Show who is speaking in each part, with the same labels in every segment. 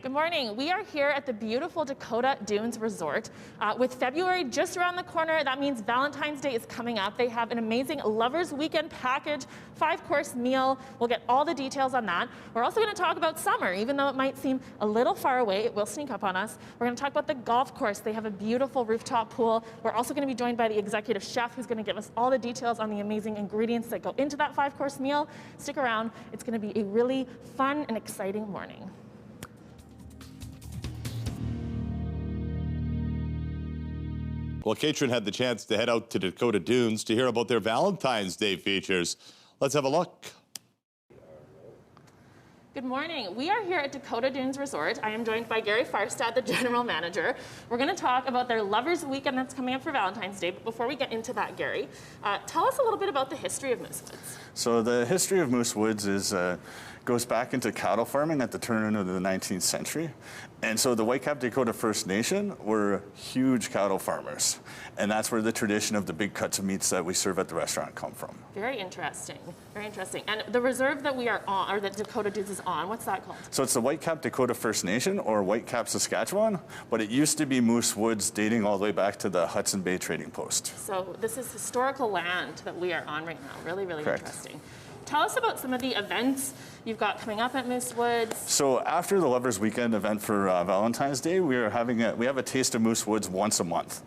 Speaker 1: Good morning. We are here at the beautiful Dakota Dunes Resort. With February just around the corner, that means Valentine's Day is coming up. They have an amazing Lovers Weekend package, 5-course meal. We'll get all the details on that. We're also going to talk about summer. Even though it might seem a little far away, it will sneak up on us. We're going to talk about the golf course. They have a beautiful rooftop pool. We're also going to be joined by the executive chef who's going to give us all the details on the amazing ingredients that go into that 5-course meal. Stick around. It's going to be a really fun and exciting morning.
Speaker 2: Well, Katrin had the chance to head out to Dakota Dunes to hear about their Valentine's Day features. Let's have a look.
Speaker 1: Good morning. We are here at Dakota Dunes Resort. I am joined by Gary Farstad, the general manager. We're going to talk about their Lovers Weekend that's coming up for Valentine's Day. But before we get into that, Gary, tell us a little bit about the history of Moose Woods.
Speaker 3: So the history of Moose Woods goes back into cattle farming at the turn of the 19th century. And so the Whitecap Dakota First Nation were huge cattle farmers. And that's where the tradition of the big cuts of meats that we serve at the restaurant come from.
Speaker 1: Very interesting. Very interesting. And the reserve that we are on, or that Dakota Dunes is on, what's that called?
Speaker 3: So it's the Whitecap Dakota First Nation, or Whitecap, Saskatchewan. But it used to be Moose Woods, dating all the way back to the Hudson Bay Trading Post.
Speaker 1: So this is historical land that we are on right now. Really, really
Speaker 3: Correct.
Speaker 1: Interesting. Tell us about some of the events you've got coming up at Moose Woods.
Speaker 3: So after the Lovers Weekend event for Valentine's Day, we have a Taste of Moose Woods once a month.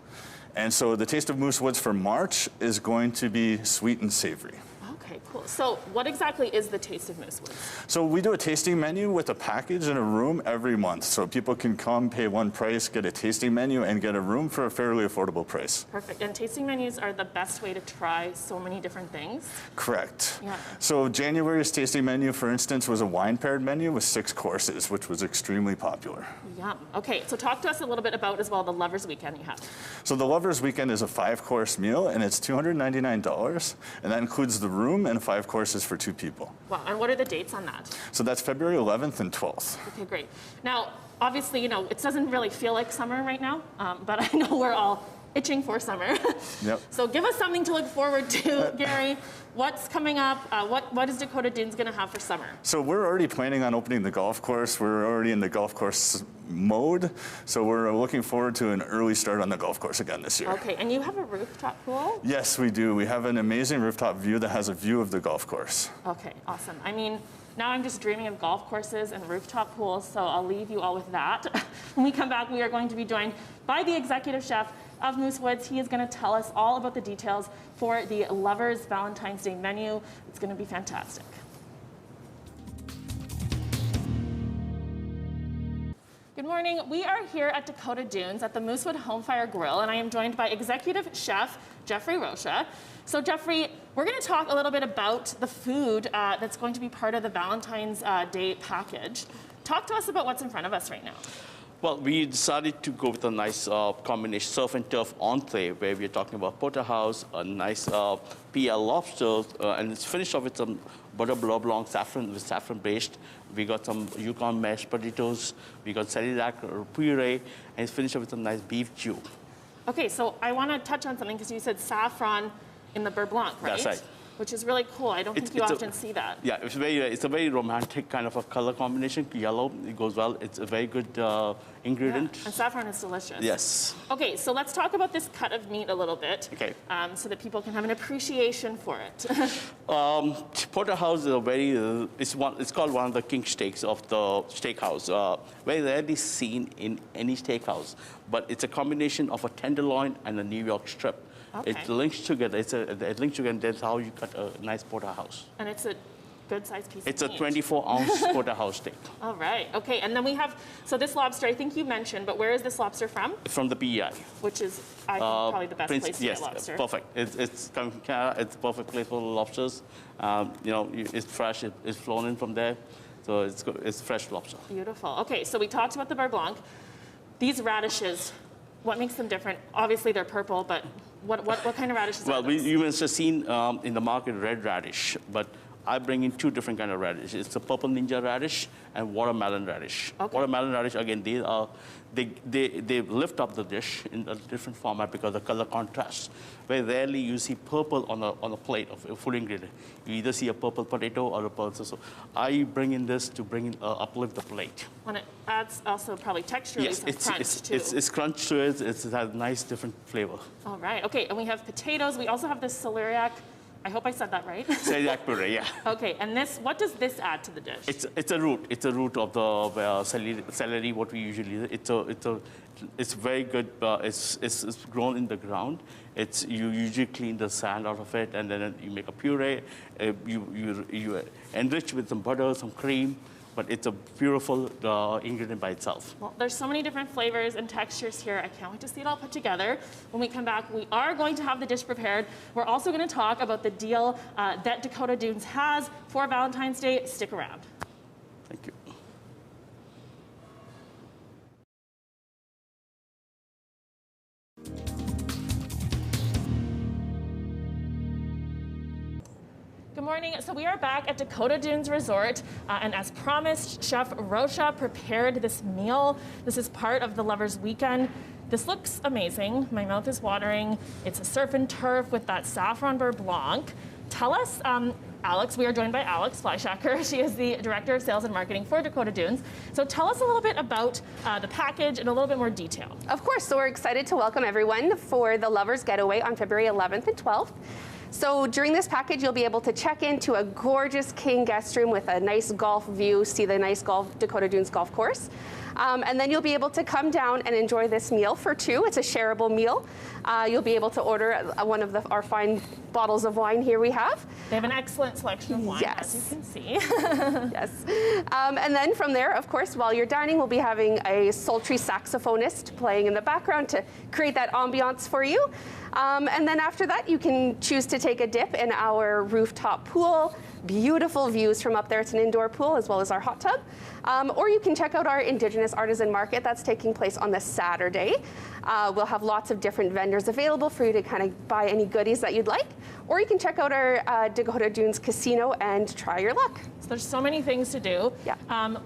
Speaker 3: And so the Taste of Moose Woods for March is going to be sweet and savory.
Speaker 1: Okay, cool. So what exactly is the Taste of Moose Woods?
Speaker 3: So we do a tasting menu with a package and a room every month. So people can come, pay one price, get a tasting menu, and get a room for a fairly affordable price.
Speaker 1: Perfect. And tasting menus are the best way to try so many different things?
Speaker 3: Correct.
Speaker 1: Yeah.
Speaker 3: So January's tasting menu, for instance, was a wine-paired menu with 6 courses, which was extremely popular.
Speaker 1: Yum. Okay, so talk to us a little bit about as well the Lovers Weekend you have.
Speaker 3: So the Lovers Weekend is a 5-course meal, and it's $299, and that includes the room and 5 courses for 2 people.
Speaker 1: Wow, and what are the dates on that?
Speaker 3: So that's February 11th and 12th.
Speaker 1: Okay, great. Now, obviously, it doesn't really feel like summer right now, but I know we're all itching for summer.
Speaker 3: Yep.
Speaker 1: So give us something to look forward to, Gary. What's coming up? What is Dakota Dunes going to have for summer?
Speaker 3: So we're already planning on opening the golf course. We're already in the golf course mode. So we're looking forward to an early start on the golf course again this year.
Speaker 1: Okay, and you have a rooftop pool?
Speaker 3: Yes, we do. We have an amazing rooftop view that has a view of the golf course.
Speaker 1: Okay, awesome. I mean, now I'm just dreaming of golf courses and rooftop pools, so I'll leave you all with that. When we come back, we are going to be joined by the executive chef of Moose Woods. He is going to tell us all about the details for the Lovers Valentine's Day menu. It's going to be fantastic. Good morning. We are here at Dakota Dunes at the Moosewood Home Fire Grill, and I am joined by executive chef Jeffrey Rocha. So Jeffrey, we're going to talk a little bit about the food that's going to be part of the Valentine's Day package. Talk to us about what's in front of us right now.
Speaker 4: Well, we decided to go with a nice combination surf and turf entree, where we're talking about porterhouse, a nice PL lobster, and it's finished off with some butter blanc with saffron based. We got some Yukon mashed potatoes. We got celiac puree, and it's finished off with some nice beef stew.
Speaker 1: Okay, so I want to touch on something because you said saffron in the beurre blanc, right?
Speaker 4: That's right.
Speaker 1: Which is really cool. I don't think you often see that.
Speaker 4: Yeah, it's a very romantic kind of a color combination. Yellow, it goes well. It's a very good ingredient.
Speaker 1: Yeah. And saffron is delicious.
Speaker 4: Yes.
Speaker 1: Okay, so let's talk about this cut of meat a little bit.
Speaker 4: Okay.
Speaker 1: So that people can have an appreciation for it.
Speaker 4: Porterhouse is it's called one of the king steaks of the steakhouse. Very rarely seen in any steakhouse, but it's a combination of a tenderloin and a New York strip.
Speaker 1: Okay.
Speaker 4: It links together. It links together, and that's how you cut a nice porterhouse.
Speaker 1: And it's a good-sized piece
Speaker 4: It's
Speaker 1: of
Speaker 4: a
Speaker 1: meat.
Speaker 4: 24-ounce porterhouse steak.
Speaker 1: All right. Okay, and then we have, so this lobster, I think you mentioned, but where is this lobster from?
Speaker 4: From the PEI.
Speaker 1: Which is, I think, probably the best place to
Speaker 4: yes,
Speaker 1: get lobster.
Speaker 4: Perfect. It's coming from Canada. It's a perfect place for the lobsters. It's fresh. It's flown in from there. So it's fresh lobster.
Speaker 1: Beautiful. Okay, so we talked about the beurre blanc. These radishes, what makes them different? Obviously, they're purple, but what kind of radishes are those?
Speaker 4: You must have seen in the market red radish, but I bring in two different kind of radish. It's the purple ninja radish and watermelon radish.
Speaker 1: Okay.
Speaker 4: Watermelon radish, again, they lift up the dish in a different format because of the color contrast. Very rarely you see purple on a plate of a food ingredient. You either see a purple potato or a purple. So I bring in this to uplift the plate.
Speaker 1: And it adds also probably texturally
Speaker 4: Yes,
Speaker 1: some crunch too.
Speaker 4: it's crunch to it. It has a nice different flavor.
Speaker 1: All right. Okay. And we have potatoes. We also have this celeriac. I hope I said that right.
Speaker 4: Celeriac puree, yeah.
Speaker 1: Okay. And this, what does this add to the dish?
Speaker 4: It's a root. It's a root of the celery. What we usually it's very good. It's grown in the ground. You usually clean the sand out of it, and then you make a puree. You enrich with some butter, some cream. But it's a beautiful ingredient by itself.
Speaker 1: Well, there's so many different flavors and textures here. I can't wait to see it all put together. When we come back, we are going to have the dish prepared. We're also going to talk about the deal that Dakota Dunes has for Valentine's Day. Stick around.
Speaker 4: Thank you.
Speaker 1: Good morning. So we are back at Dakota Dunes Resort, and as promised, Chef Rocha prepared this meal. This is part of the Lovers Weekend. This looks amazing. My mouth is watering. It's a surf and turf with that saffron beurre blanc. Tell us, Alex, we are joined by Alex Fleischacker. She is the Director of Sales and Marketing for Dakota Dunes. So tell us a little bit about the package in a little bit more detail.
Speaker 5: Of course. So we're excited to welcome everyone for the Lovers Getaway on February 11th and 12th. So during this package, you'll be able to check into a gorgeous king guest room with a nice golf view, see the nice Dakota Dunes golf course. And then you'll be able to come down and enjoy this meal for two. It's a shareable meal. You'll be able to order one of our fine bottles of wine here we have.
Speaker 1: They have an excellent selection of wine,
Speaker 5: Yes.
Speaker 1: as you can see.
Speaker 5: Yes. And then from there, of course, while you're dining, we'll be having a sultry saxophonist playing in the background to create that ambiance for you. And then after that, you can choose to take a dip in our rooftop pool. Beautiful views from up there. It's an indoor pool as well as our hot tub. Or you can check out our Indigenous Artisan Market that's taking place on this Saturday. We'll have lots of different vendors available for you to kind of buy any goodies that you'd like. Or you can check out our Dakota Dunes Casino and try your luck.
Speaker 1: So there's so many things to do.
Speaker 5: Yeah.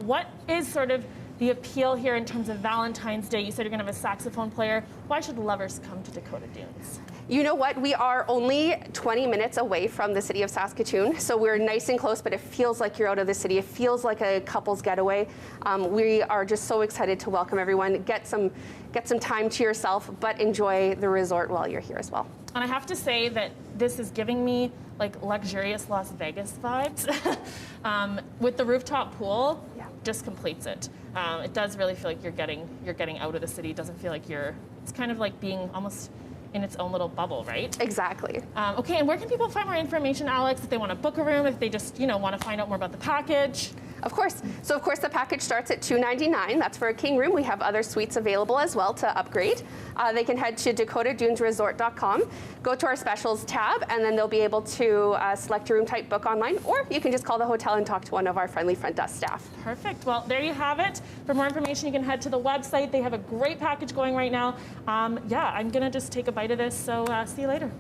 Speaker 1: What is sort of the appeal here in terms of Valentine's Day? You said you're going to have a saxophone player. Why should lovers come to Dakota Dunes?
Speaker 5: You know what? We are only 20 minutes away from the city of Saskatoon, so we're nice and close, but it feels like you're out of the city. It feels like a couple's getaway. We are just so excited to welcome everyone. Get some time to yourself, but enjoy the resort while you're here as well.
Speaker 1: And I have to say that this is giving me like luxurious Las Vegas vibes. With the rooftop pool,
Speaker 5: Yeah.
Speaker 1: just completes it. It does really feel like you're getting out of the city. It doesn't feel like it's kind of like being almost in its own little bubble, right?
Speaker 5: Exactly.
Speaker 1: Okay, and where can people find more information, Alex, if they want to book a room, if they just, want to find out more about the package?
Speaker 5: Of course. So, of course, the package starts at $299. That's for a king room. We have other suites available as well to upgrade. They can head to dakotadunesresort.com, go to our specials tab, and then they'll be able to select your room type, book online, or you can just call the hotel and talk to one of our friendly front desk staff.
Speaker 1: Perfect. Well, there you have it. For more information, you can head to the website. They have a great package going right now. Yeah, I'm going to just take a bite of this, so see you later.